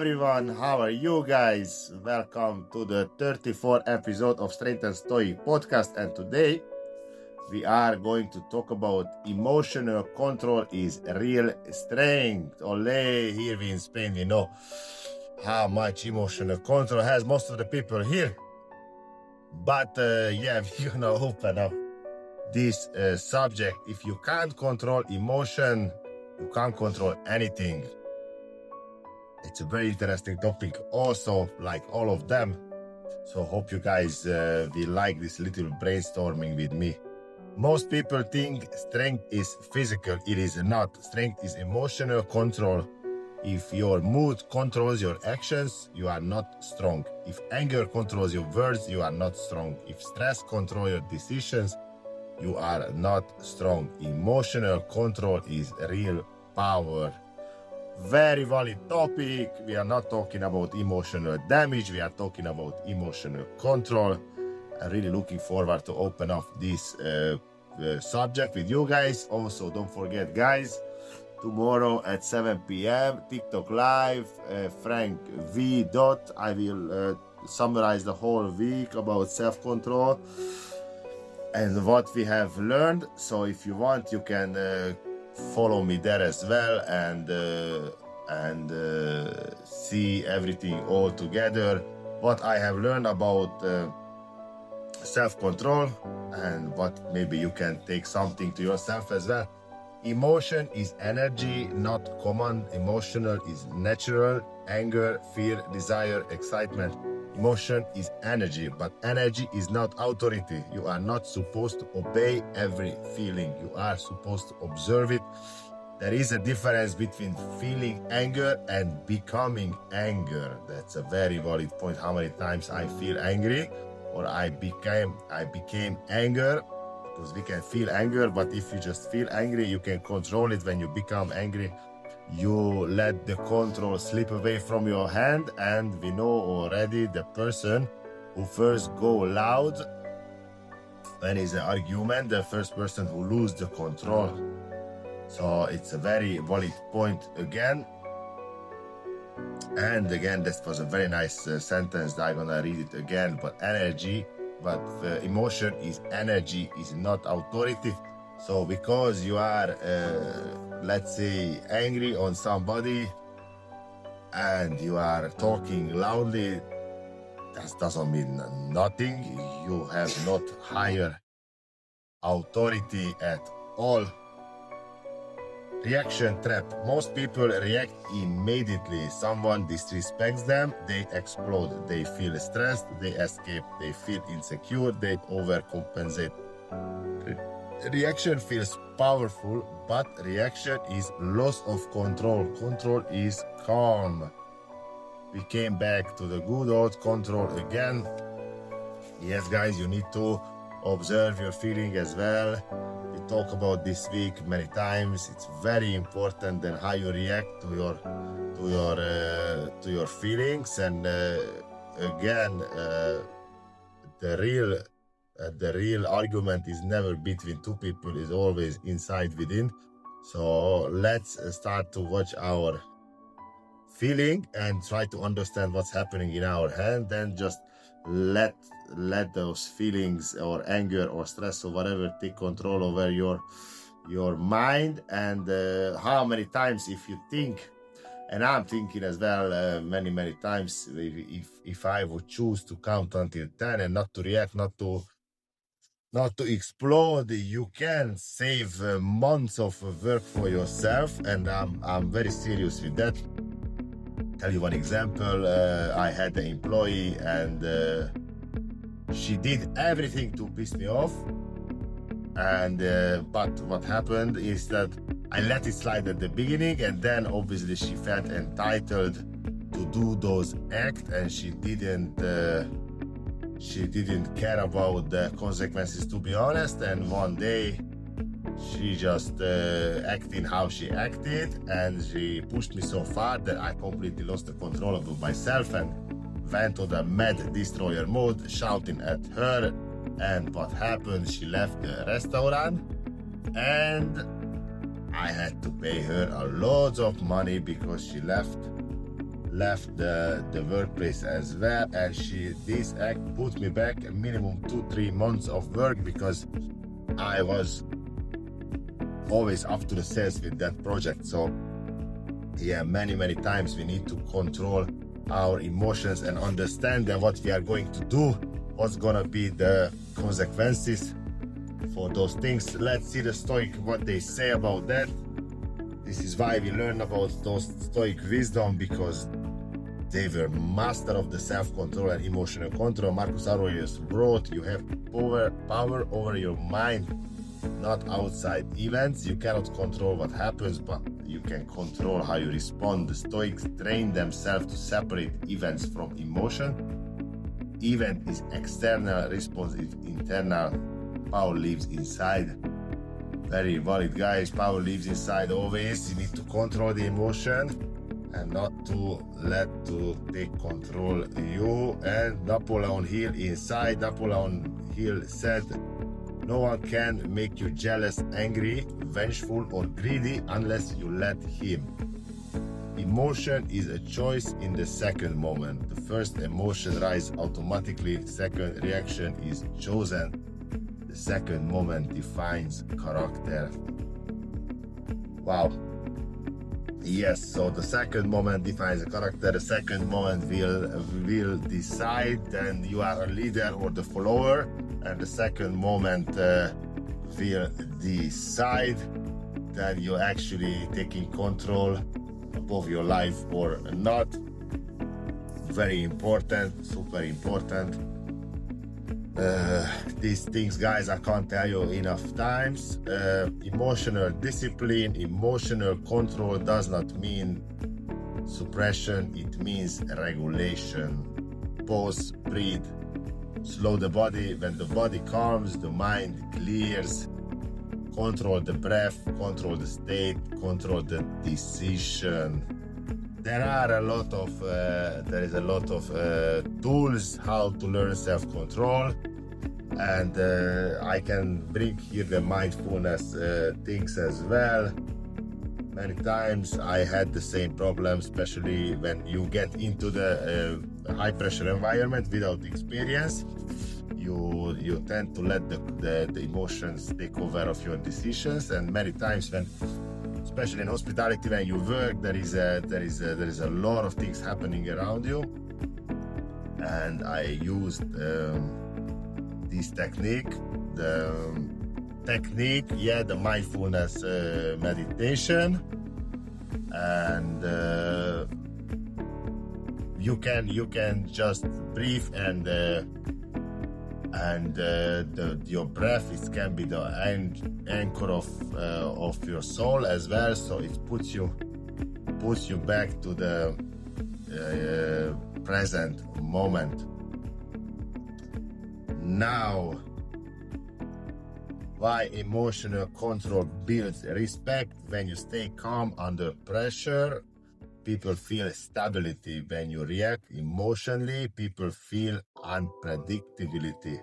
everyone, how are you guys? Welcome to the 34th episode of Strenght&Stoic podcast, and today we are going to talk about emotional control is real strength. Ole, here we in Spain, we know how much emotional control has most of the people here. But we're gonna open up this subject. If you can't control emotion, you can't control anything. It's a very interesting topic also, like all of them. So hope you guys will like this little brainstorming with me. Most people think strength is physical. It is not. Strength is emotional control. If your mood controls your actions, you are not strong. If anger controls your words, you are not strong. If stress controls your decisions, you are not strong. Emotional control is real power. Very valid topic. We are not talking about emotional damage. We are talking about emotional control. I'm really looking forward to open up this subject with you guys. Also, don't forget, guys, tomorrow at 7 p.m. TikTok Live, Frank V. I will summarize the whole week about self-control and what we have learned. So if you want, you can follow me there as well and see everything all together, what I have learned about self-control and what maybe you can take something to yourself as well. Emotion is energy, not command. Emotional is natural. Anger, fear, desire, excitement. Emotion is energy, but energy is not authority. You are not supposed to obey every feeling. You are supposed to observe it. There is a difference between feeling anger and becoming anger. That's a very valid point. How many times I feel angry or I became anger, because we can feel anger, but if you just feel angry, you can control it. When you become angry, you let the control slip away from your hand, and we know already the person who first go loud when it's an argument, the first person who loses the control. So it's a very valid point again. And again, this was a very nice sentence. I'm gonna read it again. But emotion is energy, is not authority. So because you are, let's say, angry on somebody and you are talking loudly, that doesn't mean nothing. You have not higher authority at all. Reaction trap. Most people react immediately. Someone disrespects them, they explode. They feel stressed, they escape. They feel insecure, they overcompensate. Reaction feels powerful, but reaction is loss of control. Control is calm. We came back to the good old control again. Yes, guys, you need to observe your feeling as well. We talk about this week many times. It's very important then how you react to your feelings. And again, the real argument is never between two people, is always inside within. So let's start to watch our feeling and try to understand what's happening in our hand. Then just let those feelings or anger or stress or whatever take control over your mind. And how many times, if you think, and I'm thinking as well many times, if I would choose to count until 10 and not to react, not to explode, you can save months of work for yourself. And I'm very serious with that. Tell you one example. I had an employee and she did everything to piss me off, and but what happened is that I let it slide at the beginning, and then obviously she felt entitled to do those acts, and she didn't care about the consequences, to be honest. And one day she just acted how she acted, and she pushed me so far that I completely lost the control of myself and went to the mad destroyer mode, shouting at her. And what happened? She left the restaurant, and I had to pay her a lot of money because she left left the workplace as well, and this act put me back a minimum 2-3 months of work because I was always up to the sales with that project. So yeah, many times we need to control our emotions and understand that what we are going to do, what's gonna be the consequences for those things. Let's see the Stoic, what they say about that. This is why we learn about those Stoic wisdom, because they were master of the self-control and emotional control. Marcus Aurelius wrote, you have power over your mind, not outside events. You cannot control what happens, but you can control how you respond. The Stoics trained themselves to separate events from emotion. Event is external, response is internal. Power lives inside. Very valid, guys. Power lives inside always. You need to control the emotion and not to let to take control you. And Napoleon Hill inside. Napoleon Hill said, no one can make you jealous, angry, vengeful or greedy unless you let him. Emotion is a choice in the second moment. The first emotion rises automatically. Second reaction is chosen. The second moment defines character. Wow. Yes, so the second moment defines the character. The second moment will decide then you are a leader or the follower, and the second moment will decide then you're actually taking control of your life or not. Very important, super important. These things, guys, I can't tell you enough times. Emotional discipline, emotional control does not mean suppression, it means regulation. Pause, breathe, slow the body. When the body calms, the mind clears. Control the breath, control the state, control the decision. There is a lot of tools how to learn self-control, and I can bring here the mindfulness things as well. Many times I had the same problem, especially when you get into the high pressure environment without experience. You tend to let the emotions take over of your decisions, and many times when, especially in hospitality, when you work, there is a lot of things happening around you, and I used this technique, the mindfulness meditation, and you can just breathe and your breath can be the anchor of your soul as well, so it puts you back to the present moment. Now, why emotional control builds respect? When you stay calm under pressure, people feel stability. When you react emotionally, people feel unpredictability.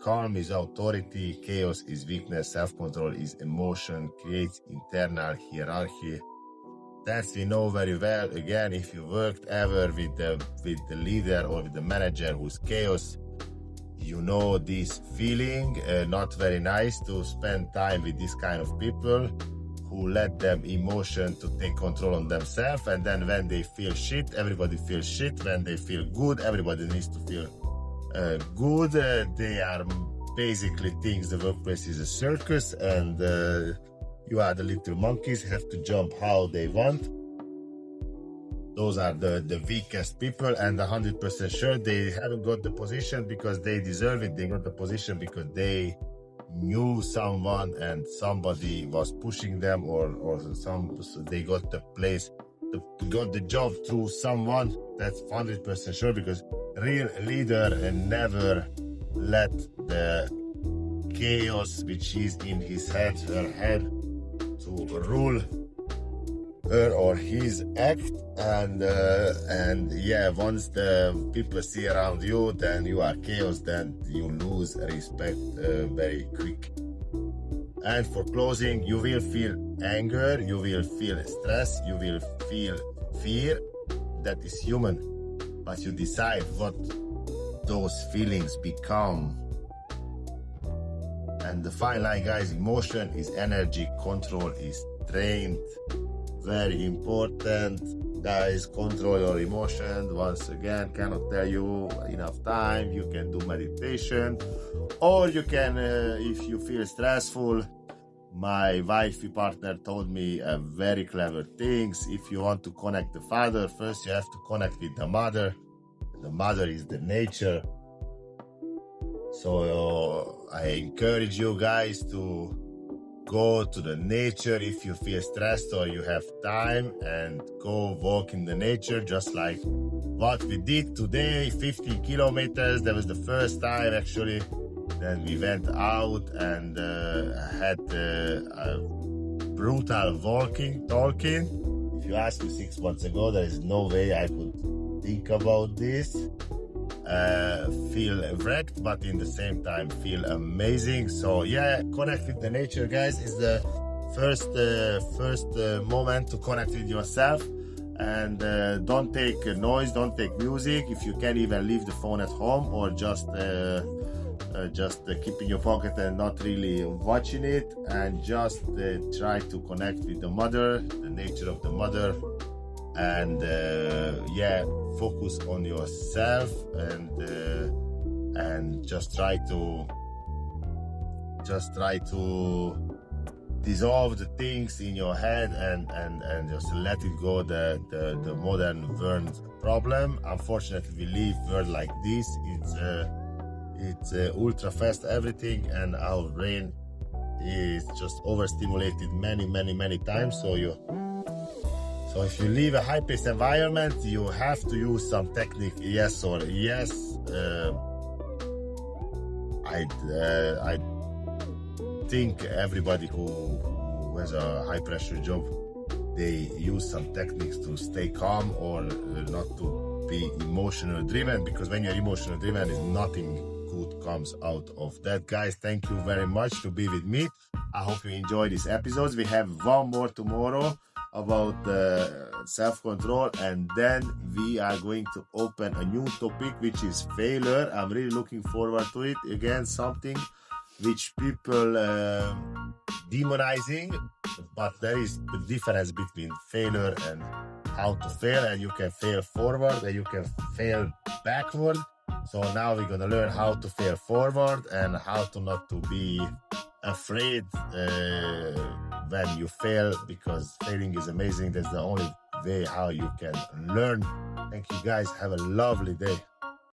Calm is authority, chaos is weakness, self-control is emotion, creates internal hierarchy. That we know very well. Again, if you worked ever with the leader or with the manager who's chaos, you know this feeling. Not very nice to spend time with this kind of people who let them emotion to take control on themselves, and then when they feel shit, everybody feels shit. When they feel good, everybody needs to feel good. They are basically things. The workplace is a circus, and you are the little monkeys, have to jump how they want. Those are the weakest people, and 100% sure they haven't got the position because they deserve it. They got the position because they knew someone and somebody was pushing them, or they got the place, got the job through someone. That's 100% sure, because real leader never let the chaos which is in his head, her head, to rule her or his act. And yeah, once the people see around you, then you are chaos, then you lose respect very quick. And for closing, you will feel anger, you will feel stress, you will feel fear. that is human, but you decide what those feelings become. And the fine line, guys, emotion is energy, control is strength. Very important, guys. Control your emotion. Once again, cannot tell you enough time. You can do meditation, or you can, if you feel stressful, my wifey partner told me a very clever things. If you want to connect the father, first you have to connect with the mother. The mother is the nature. So I encourage you guys to go to the nature if you feel stressed or you have time, and go walk in the nature, just like what we did today. 15 kilometers. That was the first time actually. Then we went out and had a brutal talking. If you asked me 6 months ago, there is no way I could think about this. Feel wrecked, but in the same time feel amazing. So yeah, connect with the nature, guys, is the first moment to connect with yourself. And don't take noise, don't take music. If you can, even leave the phone at home, or just keep in your pocket and not really watching it, and just try to connect with the mother, the nature of the mother, and focus on yourself, and just try to dissolve the things in your head, and just let it go, the modern world problem. Unfortunately, we live world like this. It's ultra fast everything, and our brain is just overstimulated many times. So if you live a high-paced environment, you have to use some technique. Yes or yes. I think everybody who has a high-pressure job, they use some techniques to stay calm, or not to be emotional driven, because when you're emotional driven, is nothing good comes out of that. Guys, thank you very much to be with me. I hope you enjoy these episodes. We have one more tomorrow about self-control, and then we are going to open a new topic, which is failure. I'm really looking forward to it. Again, something which people demonizing, but there is the difference between failure and how to fail. And you can fail forward and you can fail backward. So now we're gonna learn how to fail forward, and how to not to be afraid when you fail, because failing is amazing. That's the only way how you can learn. Thank you, guys. Have a lovely day.